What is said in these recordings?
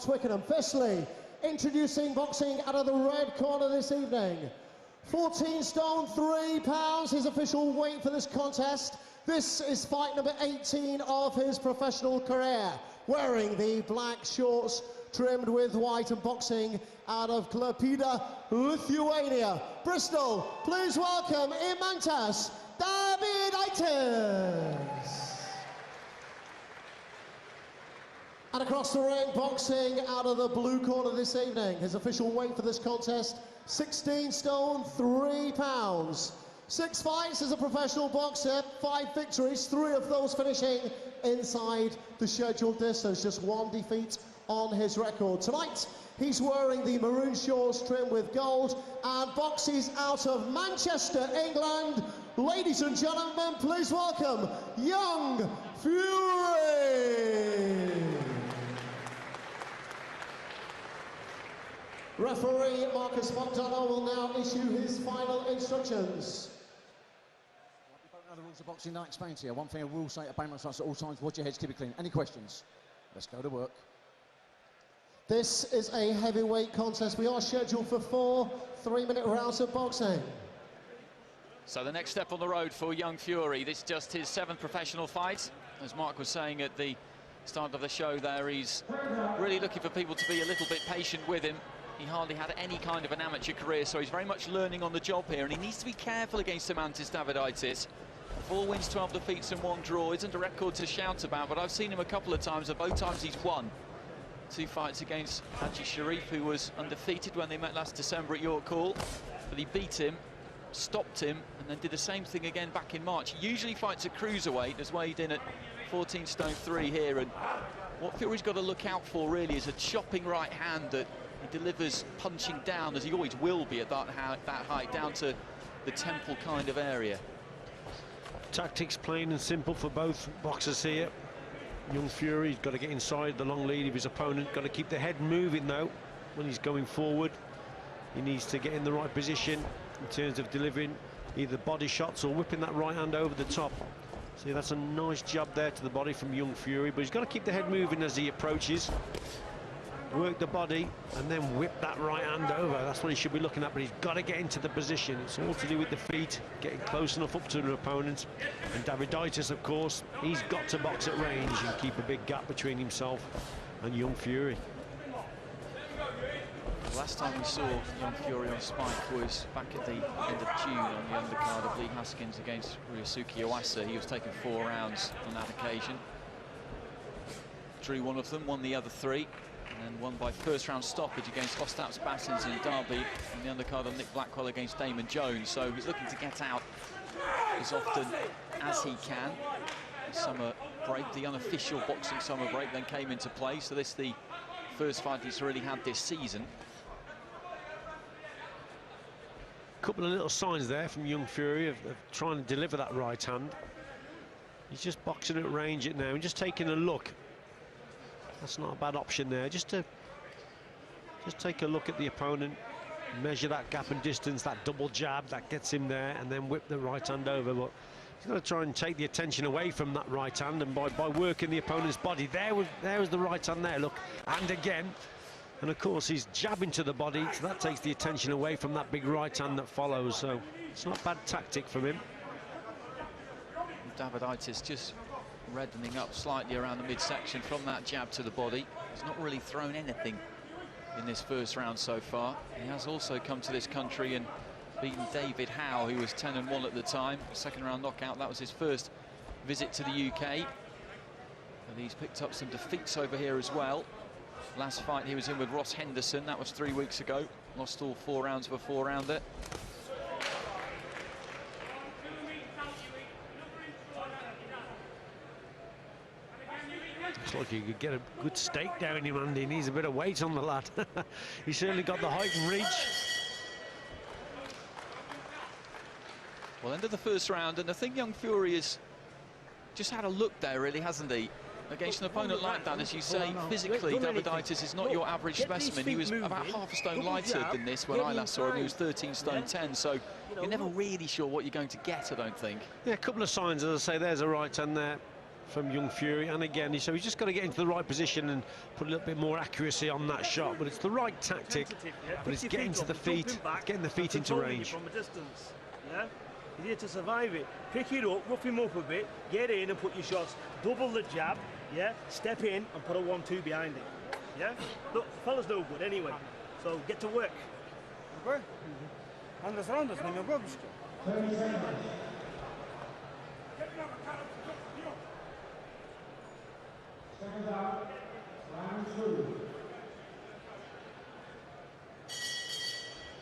Twickenham. Firstly, introducing boxing out of the red corner this evening. 14 stone, 3 pounds, his official weight for this contest. This is fight number 18 of his professional career. Wearing the black shorts trimmed with white and boxing out of Klaipėda, Lithuania. Bristol, please welcome Imantas, Davidaitis. And across the ring, boxing out of the blue corner this evening. His official weight for this contest, 16 stone, 3 pounds. 6 fights as a professional boxer, 5 victories, 3 of those finishing inside the scheduled distance. Just 1 defeat on his record. Tonight, he's wearing the maroon shorts trimmed with gold and boxes out of Manchester, England. Ladies and gentlemen, please welcome Young Fury. Referee Marcus McDonough will now issue his final instructions. You don't know the rules of boxing, I explain to you. One thing I will say about myself at all times, watch your heads, keep it clean. Any questions? Let's go to work. This is a heavyweight contest. We are scheduled for 4 3-minute rounds of boxing. So the next step on the road for Young Fury. This is just his 7th professional fight. As Mark was saying at the start of the show there, he's really looking for people to be a little bit patient with him. He hardly had any kind of an amateur career, so he's very much learning on the job here, and he needs to be careful against Imantas Davidaitis. 4 wins, 12 defeats and 1 draw isn't a record to shout about, but I've seen him a couple of times, and both times he's won. 2 fights against Haji Sharif, who was undefeated when they met last December at York Hall, but he beat him, stopped him, and then did the same thing again back in March. He usually fights at cruiserweight, has weighed in at 14 stone 3 here, and what Fury's got to look out for really is a chopping right hand that he delivers punching down, as he always will be at that height, down to the temple kind of area. Tactics plain and simple for both boxers here. Young Fury's got to get inside the long lead of his opponent, got to keep the head moving though when he's going forward. He needs to get in the right position in terms of delivering either body shots or whipping that right hand over the top. See, that's a nice jab there to the body from Young Fury, but he's got to keep the head moving as he approaches. Work the body and then whip that right hand over. That's what he should be looking at, but he's got to get into the position. It's all to do with the feet, getting close enough up to the opponent. And Davidaitis, of course, he's got to box at range and keep a big gap between himself and Young Fury. The last time we saw Young Fury on Spike was back at the end of June on the undercard of Lee Haskins against Ryosuke Iwasa. He was taking 4 rounds on that occasion. Drew one of them, won the other 3. And then won by first round stoppage against Ostaps Bassins in Derby on the undercard of Nick Blackwell against Damon Jones. So he's looking to get out as often as he can. The summer break, the unofficial boxing summer break, then came into play. So this is the first fight he's really had this season. Couple of little signs there from Young Fury of trying to deliver that right hand. He's just boxing at range it now and just taking a look. That's not a bad option there, just take a look at the opponent, measure that gap and distance, that double jab that gets him there, and then whip the right hand over. But he's got to try and take the attention away from that right hand, and by working the opponent's body, there was the right hand there, look, and again. And of course he's jabbing to the body, so that takes the attention away from that big right hand that follows, so it's not bad tactic from him. Davidaitis just reddening up slightly around the midsection from that jab to the body. He's not really thrown anything in this first round so far. He has also come to this country and beaten David Howe, who was 10-1 at the time. 2nd round knockout, that was his first visit to the UK. And he's picked up some defeats over here as well. Last fight he was in with Ross Henderson, that was 3 weeks ago. Lost all 4 rounds of a 4-rounder. Looks like he could get a good stake down in him, and he needs a bit of weight on the lad. He's certainly got the height and reach. Well, end of the first round, and I think Young Fury has just had a look there, really, hasn't he? Against an opponent like that, as you say, physically, Davidaitis is not your average specimen. He was about half a stone lighter than this when I last saw him. He was 13 stone 10, so you're never really sure what you're going to get, I don't think. Yeah, a couple of signs, as I say, there's a right hand there from Young Fury, and again, so he's just got to get into the right position and put a little bit more accuracy on that shot. But it's the right tactic, but it's getting to the feet, getting the feet into range. From a distance, yeah? He's here to survive it. Pick it up, rough him up a bit, get in and put your shots. Double the jab, yeah? Step in and put a 1-2 behind it, yeah? Look, fella's no good anyway, so get to work. Okay? And this round is not your good.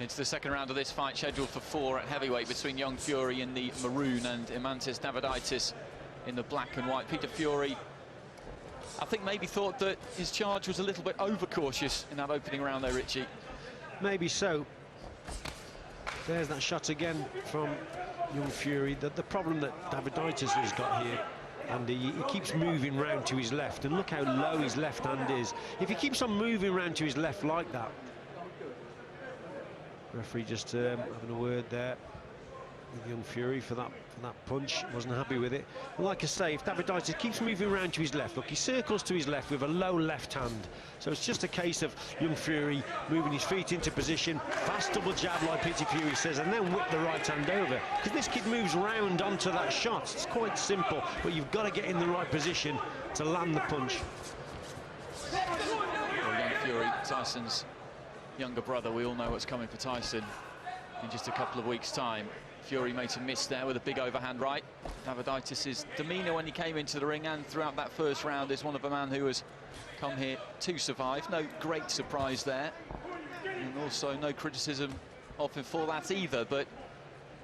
It's the second round of this fight, scheduled for 4 at heavyweight between Young Fury in the maroon and Imantas Davidaitis in the black and white. Peter Fury, I think, maybe thought that his charge was a little bit overcautious in that opening round there, Richie. Maybe so. There's that shot again from Young Fury. The problem that Davidaitis has got here, and he keeps moving round to his left, and look how low his left hand is. If he keeps on moving round to his left like that, referee just having a word there with Young Fury for that punch. Wasn't happy with it. Well, like I say, if Davidaitis keeps moving around to his left, look, he circles to his left with a low left hand. So it's just a case of Young Fury moving his feet into position, fast double jab like Peter Fury says, and then whip the right hand over. Because this kid moves round onto that shot. It's quite simple, but you've got to get in the right position to land the punch. Well, Young Fury, Tyson's younger brother, we all know what's coming for Tyson in just a couple of weeks' time. Fury made some miss there with a big overhand right. Davidaitis' demeanour when he came into the ring and throughout that first round is one of a man who has come here to survive. No great surprise there, and also no criticism of him for that either, but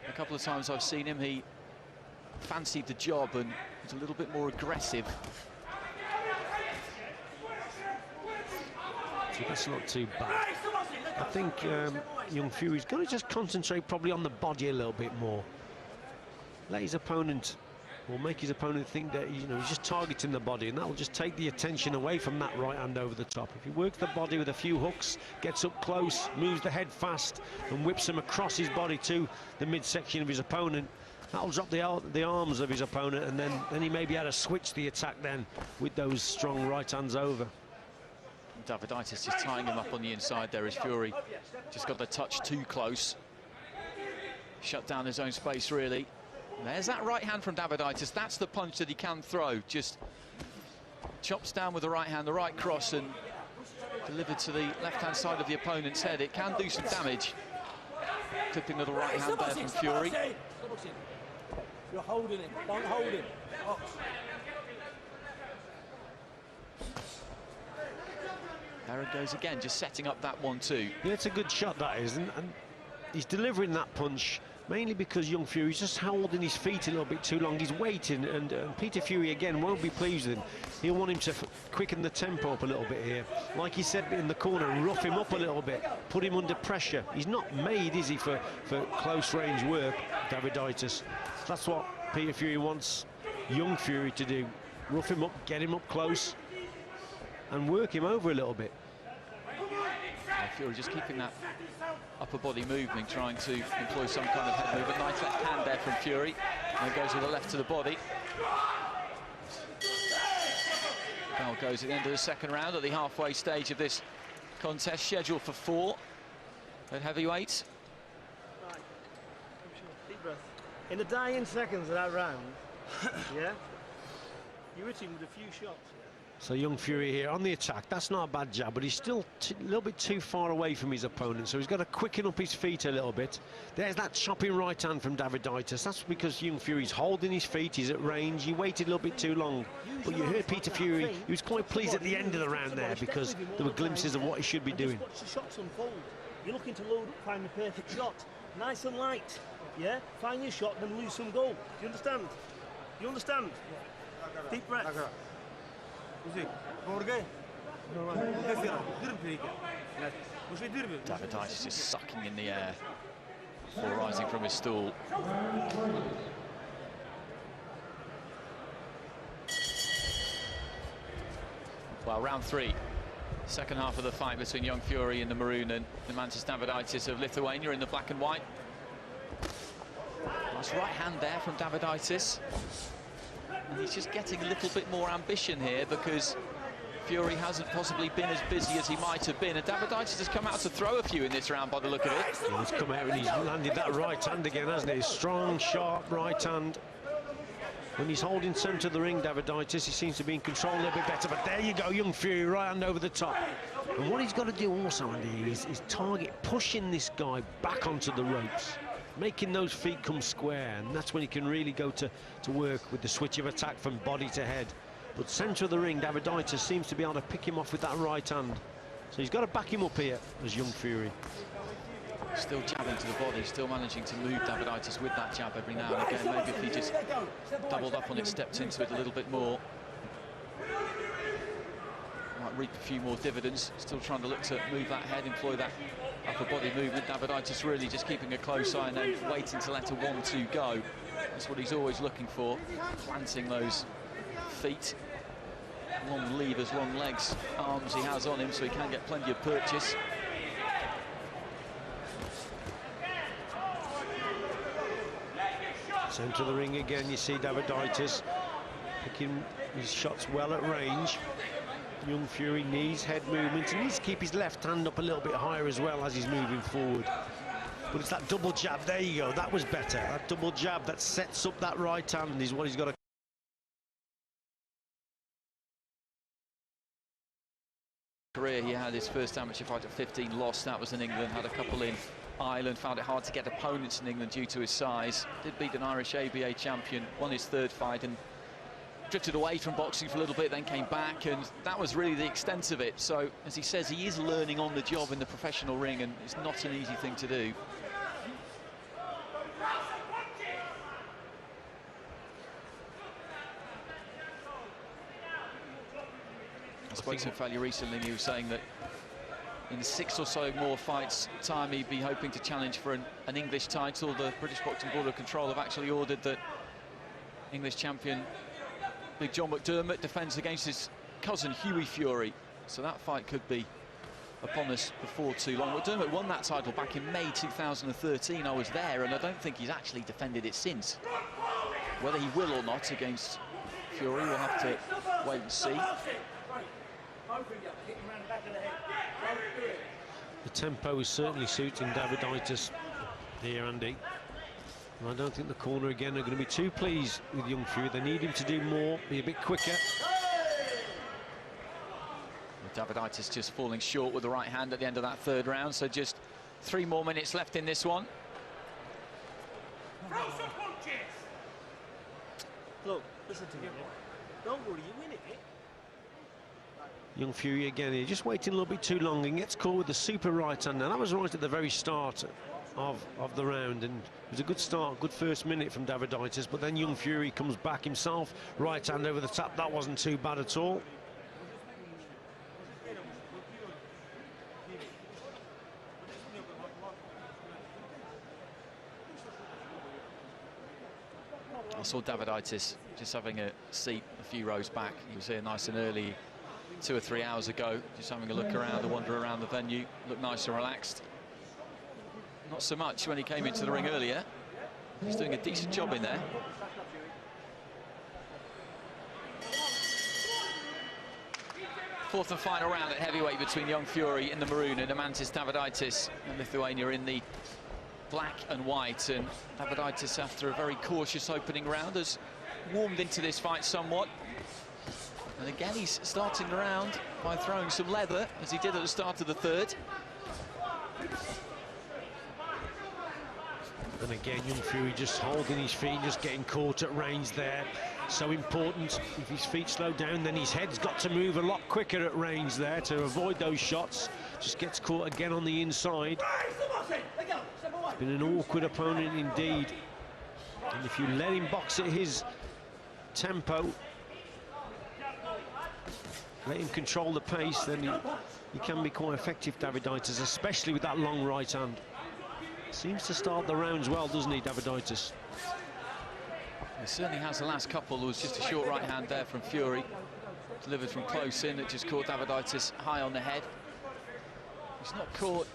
a couple of times I've seen him, he fancied the job and was a little bit more aggressive. So that's not too bad. I think Young Fury's got to just concentrate probably on the body a little bit more. Let his opponent, or make his opponent think that he's just targeting the body, and that will just take the attention away from that right hand over the top. If he works the body with a few hooks, gets up close, moves the head fast, and whips him across his body to the midsection of his opponent, that'll drop the arms of his opponent, and then he may be able to switch the attack then with those strong right hands over. Davidaitis just tying him up on the inside there as Fury just got the touch too close. Shut down his own space, really. And there's that right hand from Davidaitis. That's the punch that he can throw. Just chops down with the right hand, the right cross, and delivered to the left-hand side of the opponent's head. It can do some damage. Clipping of the right hand there from Fury. You're holding him. Don't hold him. There it goes again, just setting up that 1-2. Yeah, it's a good shot, that is, and he's delivering that punch mainly because Young Fury's just holding his feet a little bit too long. He's waiting, and Peter Fury again won't be pleased with him. He'll want him to quicken the tempo up a little bit here. Like he said in the corner, rough him up a little bit, put him under pressure. He's not made, is he, for close range work, Davidaitis. That's what Peter Fury wants Young Fury to do. Rough him up, get him up close, and work him over a little bit. Fury just keeping that upper body moving, trying to employ some kind of head movement. Nice left hand there from Fury, and goes with the left to the body. Bell goes at the end of the second round at the halfway stage of this contest, scheduled for 4 at heavyweight. Right. Deep breath. In the dying seconds of that round, yeah, you hit him with a few shots. So Young Fury here on the attack. That's not a bad jab, but he's still a little bit too far away from his opponent, so he's got to quicken up his feet a little bit. There's that chopping right hand from Davidaitis. That's because Young Fury's holding his feet, he's at range. He waited a little bit too long, but you heard Peter Fury, he was quite pleased at the end of the round there because there were glimpses of what he should be doing. Watch the shots unfold. You're looking to load up, find the perfect shot, nice and light, yeah? Find your shot, then lose some goal. Do you understand? You understand? Deep breath. Davidaitis just sucking in the air before rising from his stool. Well, round 3. Second half of the fight between Young Fury in the maroon and Imantas Davidaitis of Lithuania in the black and white. Nice right hand there from Davidaitis. and he's just getting a little bit more ambition here because Fury hasn't possibly been as busy as he might have been, and Davidaitis has come out to throw a few in this round by the look of it. Yeah, he's come out and he's landed that right hand again, hasn't he? Strong, sharp right hand. When he's holding centre of the ring, Davidaitis, he seems to be in control a little bit better, but there you go, young Fury, right hand over the top. And what he's got to do also, Andy, is target pushing this guy back onto the ropes, making those feet come square, and that's when he can really go to work with the switch of attack from body to head. But centre of the ring, Davidaitis seems to be able to pick him off with that right hand. So he's got to back him up here as young Fury. Still jabbing to the body, still managing to move Davidaitis with that jab every now and again. Maybe if he just doubled up on it, stepped into it a little bit more, might reap a few more dividends. Still trying to look to move that head, employ that upper body movement. Davidaitis really just keeping a close eye and then waiting to let a 1-2 go. That's what he's always looking for, planting those feet. Long levers, long legs, arms he has on him, so he can get plenty of purchase. Centre of the ring again, you see Davidaitis picking his shots well at range. Young Fury needs head movement and needs to keep his left hand up a little bit higher as well as he's moving forward. But it's that double jab, there you go, that was better. That double jab that sets up that right hand is what he's got to... Career, he had his first amateur fight at 15, lost. That was in England, had a couple in Ireland, found it hard to get opponents in England due to his size. Did beat an Irish ABA champion, won his third fight and drifted away from boxing for a little bit, then came back, and that was really the extent of it. So, as he says, he is learning on the job in the professional ring, and it's not an easy thing to do. I spoke to him fairly recently, and he was saying that in 6 or so more fights time he'd be hoping to challenge for an English title. The British Boxing Board of Control have actually ordered that English champion Big John McDermott defends against his cousin Hughie Fury, so that fight could be upon us before too long. McDermott won that title back in May 2013. I was there, and I don't think he's actually defended it since. Whether he will or not against Fury, we'll have to wait and see. The tempo is certainly suiting Davidaitis here, Andy. And I don't think the corner again are going to be too pleased with young Fury. They need him to do more, be a bit quicker. Davidaitis just falling short with the right hand at the end of that third round, so just 3 more minutes left in this one. Look, listen to me. Don't worry, you win it. Young Fury again here, just waiting a little bit too long and gets caught with the super right hand. Now that was right at the very start of the round, and it was a good start, good first minute from Davidaitis, but then young Fury comes back himself, right hand over the top. That wasn't too bad at all. I saw Davidaitis just having a seat a few rows back. He was here nice and early 2 or 3 hours ago, just having a look around, a wander around the venue, looked nice and relaxed. Not so much when he came into the ring earlier. He's doing a decent job in there. Fourth and final round at heavyweight between young Fury in the maroon and Imantas Davidaitis in Lithuania in the black and white. And Davidaitis, after a very cautious opening round, has warmed into this fight somewhat. And again, he's starting the round by throwing some leather, as he did at the start of the third. And again, young Fury just holding his feet, just getting caught at range there. So important. If his feet slow down, then his head's got to move a lot quicker at range there to avoid those shots. Just gets caught again on the inside. It's been an awkward opponent indeed. And if you let him box at his tempo, let him control the pace, then he can be quite effective, Davidaitis, especially with that long right hand. Seems to start the rounds well, doesn't he, Davidaitis? He certainly has the last couple. There was just a short right hand there from Fury, delivered from close in. It just caught Davidaitis high on the head. He's not caught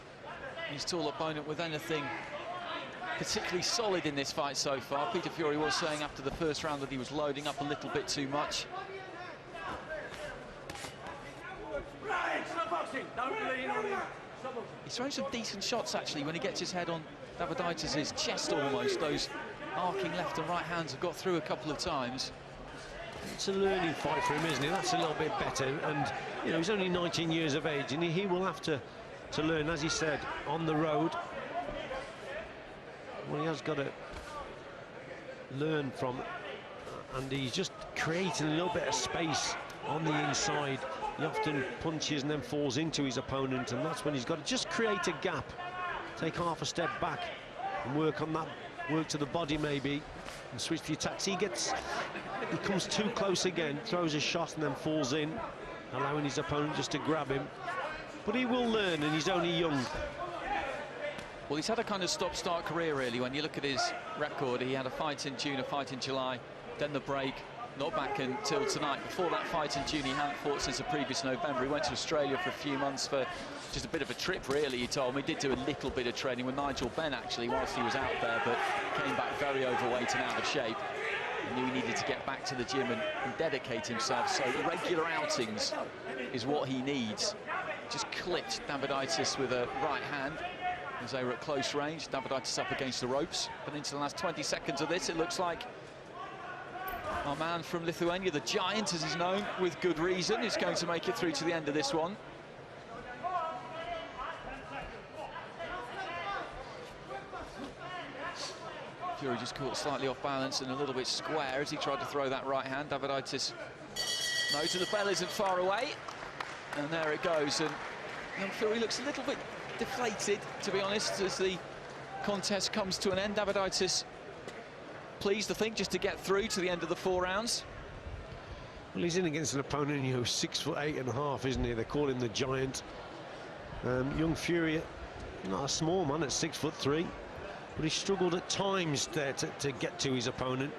his tall opponent with anything particularly solid in this fight so far. Peter Fury was saying after the first round that he was loading up a little bit too much. He's throwing some decent shots actually when he gets his head on Davidaitis' chest almost. Those arcing left and right hands have got through a couple of times. It's a learning fight for him, isn't it? That's a little bit better. And, you know, he's only 19 years of age, and he will have to learn, as he said, on the road. Well, he has got to learn from, and he's just creating a little bit of space on the inside. He often punches and then falls into his opponent, and that's when he's got to just create a gap, take half a step back and work on that, work to the body maybe, and switch the attacks. He comes too close again, throws a shot and then falls in, allowing his opponent just to grab him. But he will learn, and he's only young. Well, he's had a kind of stop-start career, really. When you look at his record, he had a fight in June, a fight in July, then the break, not back until tonight. Before that fight in June, he hadn't fought since the previous November. He went to Australia for a few months for just a bit of a trip, really, he told me. He did do a little bit of training with Nigel Benn, actually, whilst he was out there, but came back very overweight and out of shape. He knew he needed to get back to the gym and dedicate himself, so regular outings is what he needs. Just clipped Davidaitis with a right hand as they were at close range. Davidaitis up against the ropes, but into the last 20 seconds of this, it looks like our man from Lithuania, the Giant, as he's known, with good reason, is going to make it through to the end of this one. Fury just caught slightly off balance and a little bit square as he tried to throw that right hand. Davidaitis, no, to the bell isn't far away. And there it goes. And young Fury looks a little bit deflated, to be honest, as the contest comes to an end. Davidaitis pleased, I think, just to get through to the end of the 4 rounds. Well, he's in against an opponent, you know, 6'8.5", isn't he? They call him the Giant. Young Fury, not a small man at 6'3", but he struggled at times there to get to his opponent.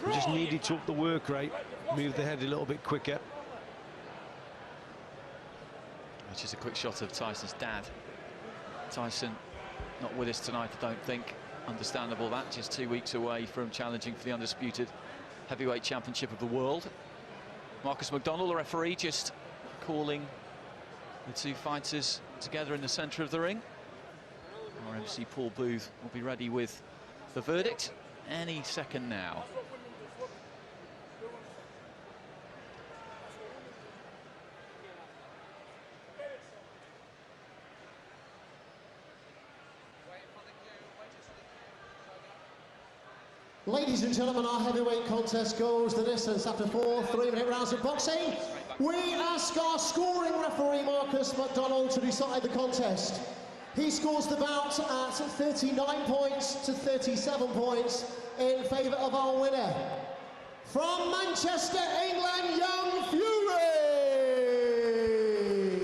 He just needed to up the work rate, move the head a little bit quicker. Which is a quick shot of Tyson's dad. Tyson not with us tonight, I don't think. Understandable that, just 2 weeks away from challenging for the undisputed heavyweight championship of the world. Marcus McDonald, the referee, just calling the two fighters together in the centre of the ring. Our MC Paul Booth will be ready with the verdict any second now. Ladies and gentlemen, our heavyweight contest goes the distance after 4 3-minute rounds of boxing. We ask our scoring referee, Marcus McDonald, to decide the contest. He scores the bout at 39 points to 37 points in favour of our winner. From Manchester,